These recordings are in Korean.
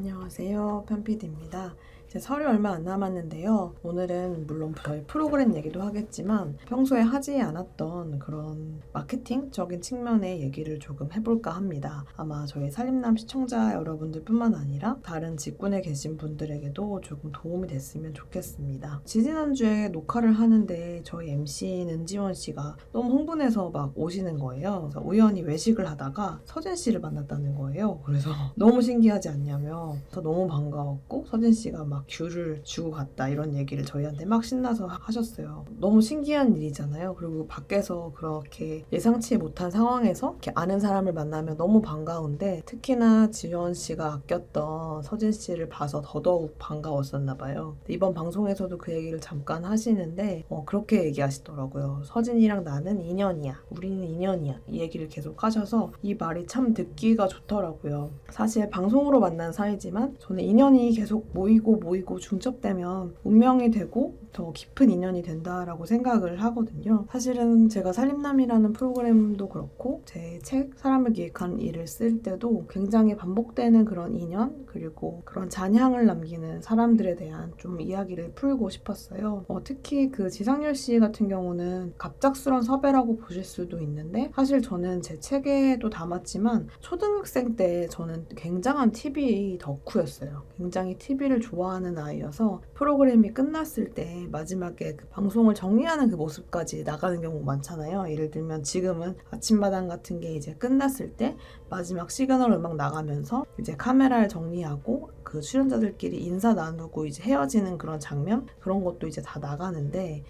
안녕하세요, 편피디입니다. 이제 설이 얼마 안 남았는데요. 오늘은 물론 저희 프로그램 얘기도 하겠지만 평소에 하지 않았던 그런 마케팅적인 측면의 얘기를 조금 해볼까 합니다. 아마 저희 살림남 시청자 여러분들 뿐만 아니라 다른 직군에 계신 분들에게도 조금 도움이 됐으면 좋겠습니다. 지지난주에 녹화를 하는데 저희 MC인 은지원 씨가 너무 흥분해서 막 오시는 거예요. 그래서 우연히 외식을 하다가 서진 씨를 만났다는 거예요. 그래서 너무 신기하지 않냐며 저 너무 반가웠고 서진 씨가 막 귤을 주고 갔다 이런 얘기를 저희한테 막 신나서 하셨어요. 너무 신기한 일이잖아요. 그리고 밖에서 그렇게 예상치 못한 상황에서 이렇게 아는 사람을 만나면 너무 반가운데 특히나 지원 씨가 아꼈던 서진 씨를 봐서 더더욱 반가웠었나 봐요. 이번 방송에서도 그 얘기를 잠깐 하시는데 그렇게 얘기하시더라고요. 서진이랑 나는 인연이야. 우리는 인연이야. 이 얘기를 계속 하셔서 이 말이 참 듣기가 좋더라고요. 사실 방송으로 만난 사이지만 저는 인연이 계속 모이고 중첩되면 운명이 되고 더 깊은 인연이 된다라고 생각을 하거든요. 사실은 제가 살림남이라는 프로그램도 그렇고 제 책 사람을 기획한 일을 쓸 때도 굉장히 반복되는 그런 인연 그리고 그런 잔향을 남기는 사람들에 대한 좀 이야기를 풀고 싶었어요. 특히 그 지상렬 씨 같은 경우는 갑작스런 섭외라고 보실 수도 있는데 사실 저는 제 책에도 담았지만 초등학생 때 저는 굉장한 TV 덕후였어요. 굉장히 TV를 좋아하는 아이여서 프로그램이 끝났을 때 마지막에 그 방송을 정리하는 그 모습까지 나가는 경우가 많잖아요. 예를 들면 지금은 아침마당 같은 게 이제 끝났을 때 마지막 시그널 음악 나가면서 이제 카메라를 정리하고 그 출연자들끼리 인사 나누고 이제 헤어지는 그런 장면? 그런 것도 이제 다 나가는데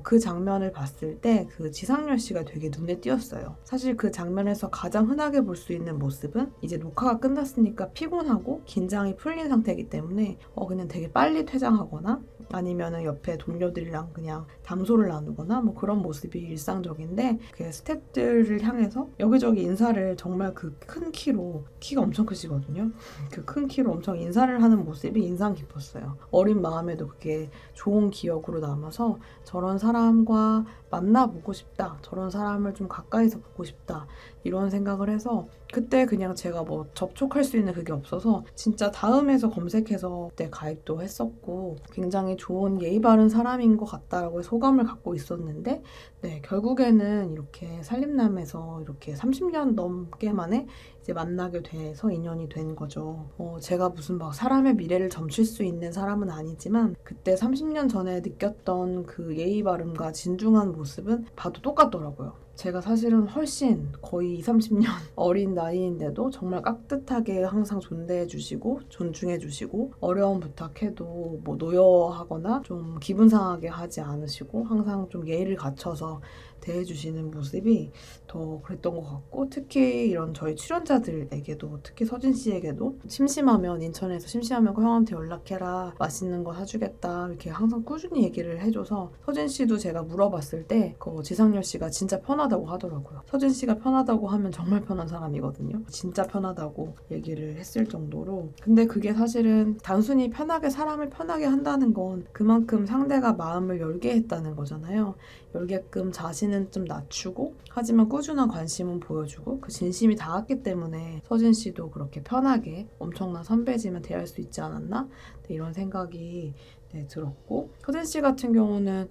그 장면을 봤을 때 그 지상렬 씨가 되게 눈에 띄었어요. 사실 그 장면에서 가장 흔하게 볼 수 있는 모습은 이제 녹화가 끝났으니까 피곤하고 긴장이 풀린 상태이기 때문에 그냥 되게 빨리 퇴장하거나 아니면은 옆에 동료들이랑 그냥 담소를 나누거나 뭐 그런 모습이 일상적인데 그 스태프들을 향해서 여기저기 인사를 정말 그 큰 키로 키가 엄청 크시거든요. 그 큰 키로 엄청 인사를 하는 모습이 인상 깊었어요. 어린 마음에도 그게 좋은 기억으로 남아서 저런 사람과 만나보고 싶다. 저런 사람을 좀 가까이서 보고 싶다. 이런 생각을 해서 그때 그냥 제가 뭐 접촉할 수 있는 그게 없어서 진짜 다음에서 검색해서 그때 가입도 했었고 굉장히 좋은 예의 바른 사람인 것 같다라고 소감을 갖고 있었는데 네, 결국에는 이렇게 살림남에서 이렇게 30년 넘게 만에 이제 만나게 돼서 인연이 된 거죠. 제가 무슨 막 사람의 미래를 점칠 수 있는 사람은 아니지만 그때 30년 전에 느꼈던 그 예의 바름과 진중한 모습은 봐도 똑같더라고요. 제가 사실은 훨씬 거의 20, 30년 어린 나이인데도 정말 깍듯하게 항상 존대해 주시고 존중해 주시고 어려운 부탁해도 뭐 노여하거나 좀 기분 상하게 하지 않으시고 항상 좀 예의를 갖춰서 대해주시는 모습이 더 그랬던 것 같고 특히 이런 저희 출연자들에게도 특히 서진 씨에게도 심심하면 인천에서 심심하면 형한테 연락해라 맛있는 거 사주겠다 이렇게 항상 꾸준히 얘기를 해줘서 서진 씨도 제가 물어봤을 때 지상렬 씨가 진짜 편하다고 하더라고요. 서진 씨가 편하다고 하면 정말 편한 사람이거든요. 진짜 편하다고 얘기를 했을 정도로 근데 그게 사실은 단순히 편하게 사람을 편하게 한다는 건 그만큼 상대가 마음을 열게 했다는 거잖아요. 열게끔 자신은 좀 낮추고 하지만 꾸준한 관심은 보여주고 그 진심이 닿았기 때문에 서진 씨도 그렇게 편하게 엄청난 선배지만 대할 수 있지 않았나? 네, 이런 생각이 들었고 서진 씨 같은 경우는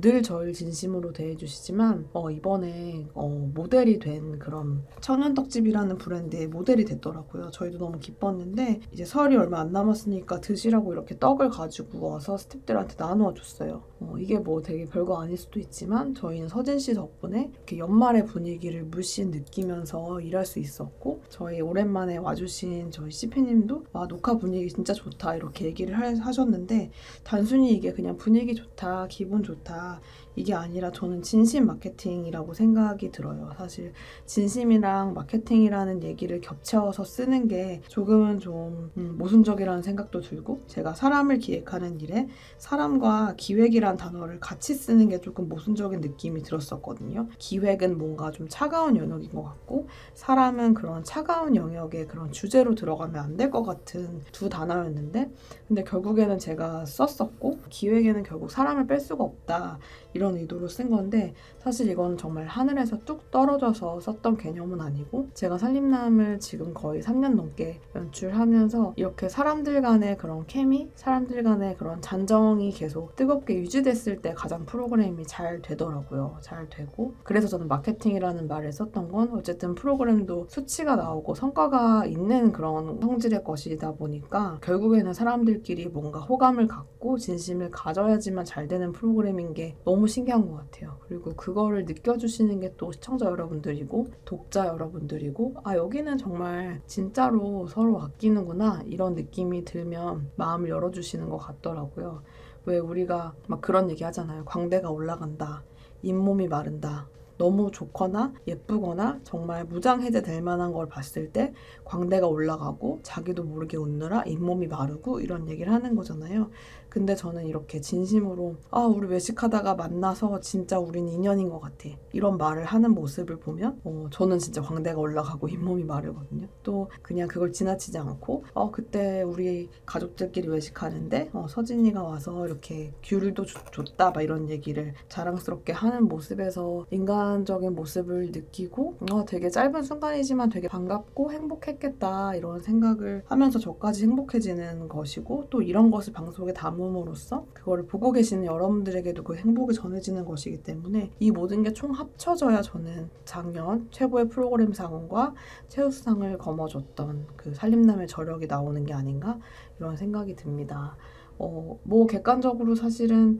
늘 저를 진심으로 대해주시지만 이번에 모델이 된 그런 청년떡집이라는 브랜드의 모델이 됐더라고요. 저희도 너무 기뻤는데 이제 설이 얼마 안 남았으니까 드시라고 이렇게 떡을 가지고 와서 스태프들한테 나누어 줬어요. 이게 뭐 되게 별거 아닐 수도 있지만 저희는 서진 씨 덕분에 이렇게 연말의 분위기를 물씬 느끼면서 일할 수 있었고 저희 오랜만에 와주신 저희 CP님도 와 녹화 분위기 진짜 좋다 이렇게 얘기를 하셨는데 단순히 이게 그냥 분위기 좋다, 기분 좋다 이게 아니라 저는 진심 마케팅이라고 생각이 들어요. 사실 진심이랑 마케팅이라는 얘기를 겹쳐서 쓰는 게 조금은 좀 모순적이라는 생각도 들고 제가 사람을 기획하는 일에 사람과 기획이란 단어를 같이 쓰는 게 조금 모순적인 느낌이 들었었거든요. 기획은 뭔가 좀 차가운 영역인 것 같고 사람은 그런 차가운 영역에 그런 주제로 들어가면 안 될 것 같은 두 단어였는데 근데 결국에는 제가 썼을 썼었고 기획에는 결국 사람을 뺄 수가 없다 이런 의도로 쓴 건데 사실 이건 정말 하늘에서 뚝 떨어져서 썼던 개념은 아니고 제가 살림남을 지금 거의 3년 넘게 연출하면서 이렇게 사람들 간의 그런 케미, 사람들 간의 그런 잔정이 계속 뜨겁게 유지됐을 때 가장 프로그램이 잘 되더라고요. 잘 되고 그래서 저는 마케팅이라는 말을 썼던 건 어쨌든 프로그램도 수치가 나오고 성과가 있는 그런 성질의 것이다 보니까 결국에는 사람들끼리 뭔가 호감을 갖고 진심을 가져야지만 잘 되는 프로그램인 게 너무 신기한 것 같아요. 그리고 그거를 느껴주시는 게 또 시청자 여러분들이고 독자 여러분들이고 아 여기는 정말 진짜로 서로 아끼는구나 이런 느낌이 들면 마음을 열어주시는 것 같더라고요. 왜 우리가 막 그런 얘기 하잖아요. 광대가 올라간다. 잇몸이 마른다. 너무 좋거나 예쁘거나 정말 무장해제될 만한 걸 봤을 때 광대가 올라가고 자기도 모르게 웃느라 잇몸이 마르고 이런 얘기를 하는 거잖아요. 근데 저는 이렇게 진심으로 아 우리 외식하다가 만나서 진짜 우린 인연인 것 같아 이런 말을 하는 모습을 보면 저는 진짜 광대가 올라가고 잇몸이 마르거든요. 또 그냥 그걸 지나치지 않고 그때 우리 가족들끼리 외식하는데 서진이가 와서 이렇게 귤도 줬다 막 이런 얘기를 자랑스럽게 하는 모습에서 인간적인 모습을 느끼고 되게 짧은 순간이지만 되게 반갑고 행복했겠다 이런 생각을 하면서 저까지 행복해지는 것이고 또 이런 것을 방송에 담음으로써 그거를 보고 계시는 여러분들에게도 그 행복이 전해지는 것이기 때문에 이 모든 게 총 합쳐져야 저는 작년 최고의 프로그램 상과 최우수상을 거머쥐었던 그 살림남의 저력이 나오는 게 아닌가 이런 생각이 듭니다. 뭐 객관적으로 사실은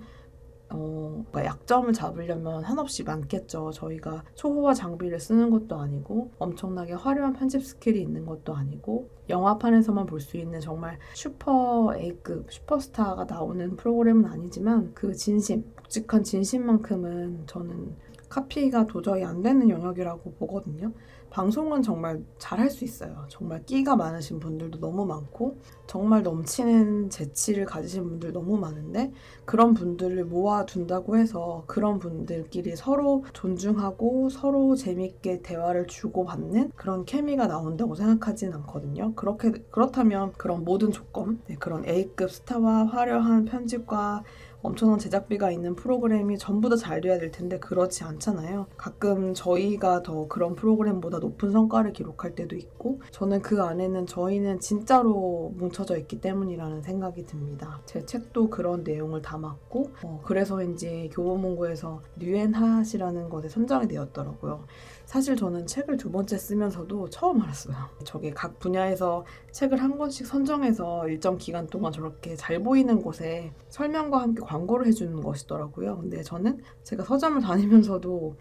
약점을 잡으려면 한없이 많겠죠. 저희가 초호화 장비를 쓰는 것도 아니고 엄청나게 화려한 편집 스킬이 있는 것도 아니고 영화판에서만 볼 수 있는 정말 슈퍼 A급 슈퍼스타가 나오는 프로그램은 아니지만 그 진심, 묵직한 진심만큼은 저는 카피가 도저히 안 되는 영역이라고 보거든요. 방송은 정말 잘할 수 있어요. 정말 끼가 많으신 분들도 너무 많고 정말 넘치는 재치를 가지신 분들 너무 많은데 그런 분들을 모아둔다고 해서 그런 분들끼리 서로 존중하고 서로 재밌게 대화를 주고받는 그런 케미가 나온다고 생각하진 않거든요. 그렇다면 그런 모든 조건, 그런 A급 스타와 화려한 편집과 엄청난 제작비가 있는 프로그램이 전부 다 잘 돼야 될 텐데 그렇지 않잖아요. 가끔 저희가 더 그런 프로그램보다 높은 성과를 기록할 때도 있고 저는 그 안에는 저희는 진짜로 뭉쳐져 있기 때문이라는 생각이 듭니다. 제 책도 그런 내용을 담았고 그래서인지 교보문고에서 뉴앤핫이라는 것에 선정이 되었더라고요. 사실 저는 책을 2번째 쓰면서도 처음 알았어요. 저게 각 분야에서 책을 한 권씩 선정해서 일정 기간 동안 저렇게 잘 보이는 곳에 설명과 함께 광고를 해주는 것이더라고요. 근데 저는 제가 서점을 다니면서도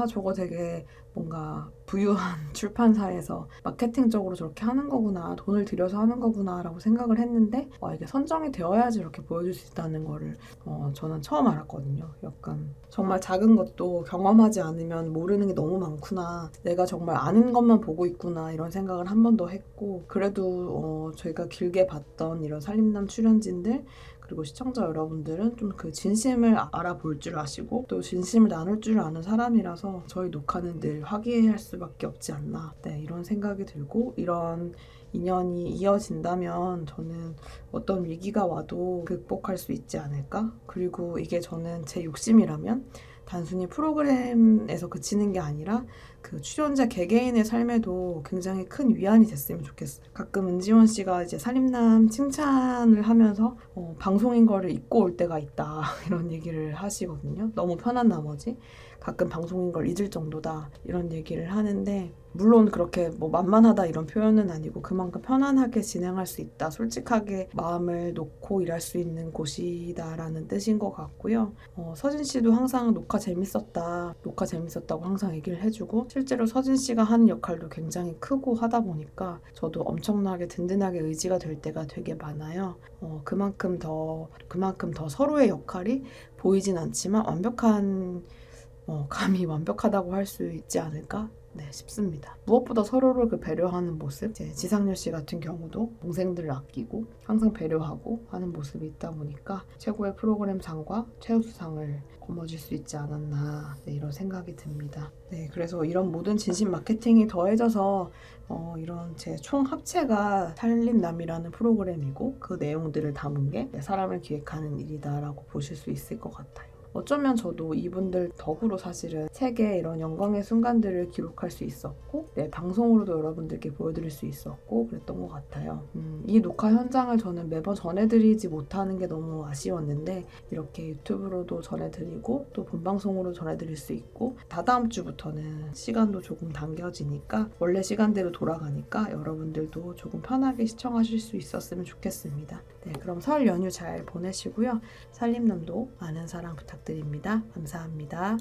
저거 되게 뭔가 부유한 출판사에서 마케팅적으로 저렇게 하는 거구나, 돈을 들여서 하는 거구나 라고 생각을 했는데 이게 선정이 되어야지 이렇게 보여줄 수 있다는 거를 저는 처음 알았거든요. 약간 정말 작은 것도 경험하지 않으면 모르는 게 너무 많구나, 내가 정말 아는 것만 보고 있구나 이런 생각을 한 번 더 했고 그래도 저희가 길게 봤던 이런 살림남 출연진들 그리고 시청자 여러분들은 좀 그 진심을 알아볼 줄 아시고 또 진심을 나눌 줄 아는 사람이라서 저희 녹화는 늘 화기애애할 수밖에 없지 않나 이런 생각이 들고 이런 인연이 이어진다면 저는 어떤 위기가 와도 극복할 수 있지 않을까? 그리고 이게 저는 제 욕심이라면 단순히 프로그램에서 그치는 게 아니라 그 출연자 개개인의 삶에도 굉장히 큰 위안이 됐으면 좋겠어요. 가끔 은지원 씨가 이제 살림남 칭찬을 하면서 방송인 거를 잊고 올 때가 있다 이런 얘기를 하시거든요. 너무 편한 나머지 가끔 방송인 걸 잊을 정도다 이런 얘기를 하는데 물론 그렇게 뭐 만만하다 이런 표현은 아니고 그만큼 편안하게 진행할 수 있다, 솔직하게 마음을 놓고 일할 수 있는 곳이다라는 뜻인 것 같고요. 서진 씨도 항상 녹화 재밌었다고 항상 얘기를 해주고 실제로 서진 씨가 하는 역할도 굉장히 크고 하다 보니까 저도 엄청나게 든든하게 의지가 될 때가 되게 많아요. 그만큼 더 서로의 역할이 보이진 않지만 감히 완벽하다고 할 수 있지 않을까? 싶습니다. 무엇보다 서로를 배려하는 모습, 이제 지상렬 씨 같은 경우도 동생들을 아끼고 항상 배려하고 하는 모습이 있다 보니까 최고의 프로그램상과 최우수상을 거머쥘 수 있지 않았나 이런 생각이 듭니다. 그래서 이런 모든 진심 마케팅이 더해져서 이런 제 총 합체가 살림남이라는 프로그램이고 그 내용들을 담은 게 사람을 기획하는 일이다라고 보실 수 있을 것 같아요. 어쩌면 저도 이분들 덕으로 사실은 책에 이런 영광의 순간들을 기록할 수 있었고 방송으로도 여러분들께 보여드릴 수 있었고 그랬던 것 같아요. 이 녹화 현장을 저는 매번 전해드리지 못하는 게 너무 아쉬웠는데 이렇게 유튜브로도 전해드리고 또 본방송으로 전해드릴 수 있고 다다음 주부터는 시간도 조금 당겨지니까 원래 시간대로 돌아가니까 여러분들도 조금 편하게 시청하실 수 있었으면 좋겠습니다. 그럼 설 연휴 잘 보내시고요. 살림남도 많은 사랑 부탁드립니다. 감사합니다.